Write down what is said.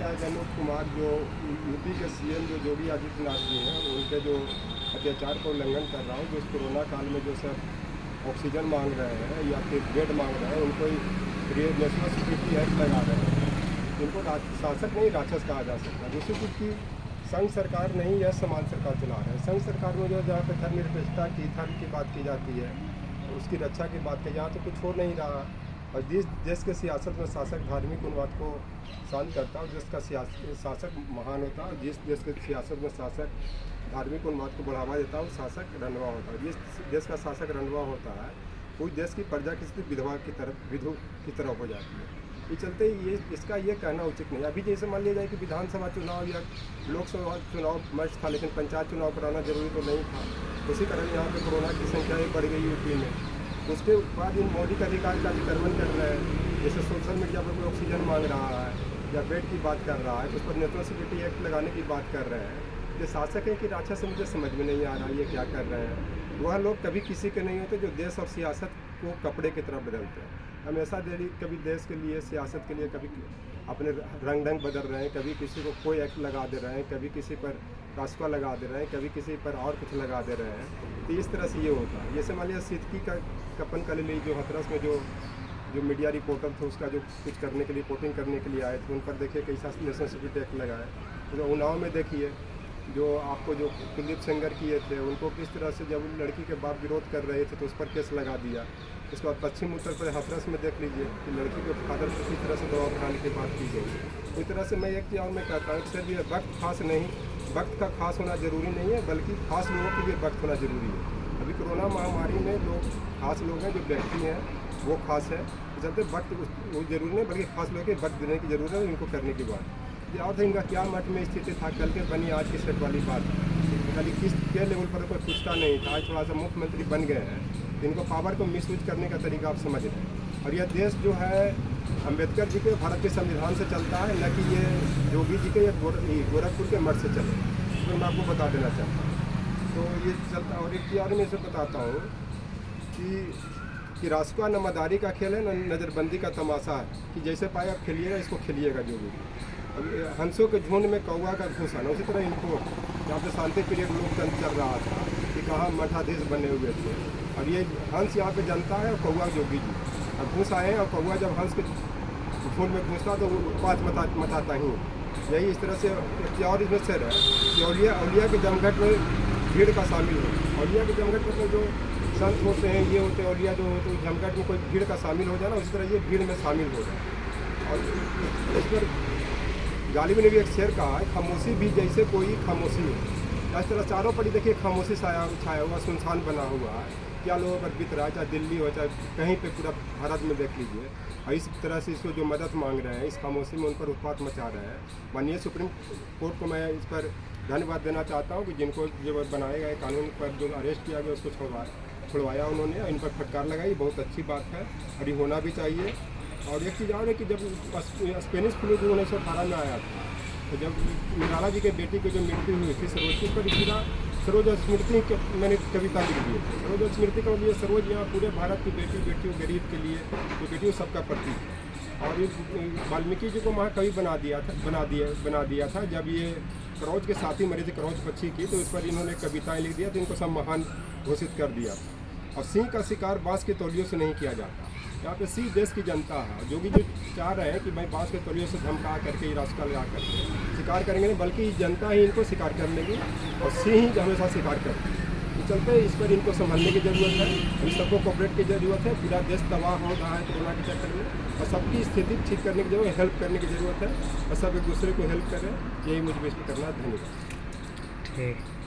है विनोद कुमार जो यूपी के सीएम जो योगी आदित्यनाथ जी हैं, उनके जो अत्याचार का उल्लंघन कर रहा हूँ, जो इस कोरोना काल में जो सब ऑक्सीजन मांग रहे हैं या फिर बेड मांग रहे हैं, उनको ये नेशनल सिक्योरिटी एक्ट लगा रहे हैं। इनको शासक नहीं राक्षस कहा जा सकता। दूसरी चीज़ की संघ सरकार नहीं, यह समान सरकार चला रहे हैं। संघ सरकार में जो जहाँ पर धर्मनिरपेक्षता की, धर्म की बात की जाती है, उसकी रक्षा की बात की, यहाँ तो कुछ हो नहीं रहा। और जिस देश के सियासत में शासक धार्मिक उन्माद को शांत करता है, जिसका शासक महान होता है, जिस देश के सियासत में शासक धार्मिक उन्माद को बढ़ावा देता है, वो शासक रंडवा होता है। जिस देश का शासक रंडवा होता है, उस देश की प्रजा किसी विधवा की तरह हो जाती है। ये चलते ये इसका ये कहना उचित नहीं। अभी जैसे मान लिया जाए कि विधानसभा चुनाव या लोकसभा चुनाव मर्ज था, लेकिन पंचायत चुनाव कराना जरूरी तो नहीं था। उसी कारण यहाँ पे कोरोना की संख्या बढ़ गई यूपी में। उसके बाद इन मौलिक अधिकार का अतिक्रमण कर रहे हैं। जैसे सोशल मीडिया पर कोई ऑक्सीजन मांग रहा है या बेड की बात कर रहा है, उस पर नेशनल सिक्योरिटी एक्ट लगाने की बात कर रहे हैं। ये शासक है कि राक्षस है, मुझे समझ में नहीं आ रहा ये क्या कर रहे हैं। वह लोग कभी किसी के नहीं होते जो देश और सियासत को कपड़े की तरह बदलते हैं। हमेशा कभी देश के लिए, सियासत के लिए, कभी अपने रंग ढंग बदल रहे हैं, कभी किसी को कोई एक्ट लगा दे रहे हैं, कभी किसी पर रास्ता लगा दे रहे हैं, कभी किसी पर और कुछ लगा दे रहे हैं। तो इस तरह से ये होता है। जैसे मान लिया सिद्दीकी का कपन कलीली जो हाथरस में जो मीडिया रिपोर्टर थे, उसका जो कुछ करने के लिए, रिपोर्टिंग करने के लिए आए थे, उन पर देखिए कैसा नेशनल सिक्योरिटी एक्ट लगा है। तो उन्नाव में देखिए जो आपको जो कुलदीप सेंगर किए थे, उनको किस तरह से जब लड़की के बाप विरोध कर रहे थे तो उस पर केस लगा दिया। उसके बाद पश्चिम उत्तर प्रदेश हाथरस में देख लीजिए कि लड़की के फादर को किस तरह से दबाव बनाने की बात की गई। इस तरह से मैं एक चीज़ और मैं कहता हूँ कि सर ये वक्त खास नहीं, वक्त का खास होना ज़रूरी नहीं है, बल्कि खास लोगों के लिए वक्त होना ज़रूरी है। अभी कोरोना महामारी में लोग खास लोग हैं, जो व्यक्ति हैं वो खास है। चलते वक्त वो जरूरी नहीं, बल्कि खास लोगों के वक्त देने की ज़रूरत है, इनको करने की बात। याद है इनका क्या मठ में स्थिति था, कल के बनी आज की सेट वाली बात। खाली किस के लेवल पर कोई पूछता नहीं था। आज थोड़ा सा मुख्यमंत्री बन गए हैं, इनको पावर को मिसयूज करने का तरीका आप समझ रहे हैं। और यह देश जो है अम्बेडकर जी के भारत के संविधान से चलता है, न कि ये योगी जी के या गोरखपुर के मठ से चले। तो मैं आपको बता देना चाहता हूँ। तो ये चलता। और एक चीज़ और मैं इसे बताता हूँ कि रासुका न मदारी का खेल है, न नज़रबंदी का तमाशा है कि जैसे पाए आप खेलिएगा, इसको खेलिएगा जो भी। हंसों के झुंड में कौवा का घुसाना, उसी तरह इनको यहाँ पे शांति प्रिय लोकतंत्र चल रहा था कि कहाँ मठाधीश बने हुए थे, और ये हंस यहाँ पे जनता है और कौवा योगी जी। अब घुस आए हैं, और कौवा जब हंस के झुंड में घुसता तो वो उत्पात मचाता ही। यही इस तरह से और इसमें से है कि औलिया के जमघट में भीड़ का शामिल हो। औलिया के जमघट में जो संत होते हैं, ये होते हैं औलिया जो होते हैं, जमघट में कोई भीड़ का शामिल हो जाए ना, उसी तरह ये भीड़ में शामिल हो जाए। और इस पर गालिब ने भी एक शेर कहा है, खामोशी भी जैसे कोई खामोशी है। इस तरह चारों पर ही देखिए खामोशी छाया हुआ, सुनसान बना हुआ है। क्या लोगों पर बीत रहा है, चाहे दिल्ली हो चाहे कहीं पे, पूरा भारत में देख लीजिए। और इस तरह से इसको जो मदद मांग रहे हैं, इस खामोशी में उन पर उत्पात मचा रहे हैं। माननीय सुप्रीम कोर्ट को मैं इस पर धन्यवाद देना चाहता हूँ कि जिनको जो बनाए गए कानून पर जो अरेस्ट किया गया उसको छुड़वाया उन्होंने, इन पर फटकार लगाई, बहुत अच्छी बात है और ये होना भी चाहिए। और एक चीज़ और है कि जब स्पेनिश फ्लू जो 1918 में आया था, तो जब निराला जी के बेटी की जो मृत्यु हुई थी सरोज पर, पूरा सरोज स्मृति के मैंने कविता लिख दी है। सरोज स्मृति का लिए सरोज यहाँ पूरे भारत की बेटियों गरीब के लिए, जो बेटियों सबका प्रतीक है। और वाल्मीकि जी को महाकवि बना दिया था। जब ये करौज के साथी मरी थी, करौज पक्षी की, तो इस पर इन्होंने कविताएँ लिख दिया, तो इनको सब महान घोषित कर दिया। और सिंह का शिकार बाँस के तौलियों से नहीं किया जाता। यहाँ पे सिंह देश की जनता है, जो भी जो चाह रहे हैं कि भाई बाँस के तौलियों से धमका करके, रास्ता लगा करके शिकार करेंगे नहीं, बल्कि जनता ही इनको शिकार कर लेगी और सिंह ही हमेशा शिकार करती है। तो चलते इस पर इनको संभालने की ज़रूरत है, इन सबको कोऑपरेट की ज़रूरत है। पूरा देश तबाह हो रहा है कोरोना के चक्कर में, और सबकी स्थिति ठीक करने की जरूरत, हेल्प करने की ज़रूरत है, और सब एक दूसरे को हेल्प करें। यही मुझे बेस्ट करना है। धन्यवाद। ठीक।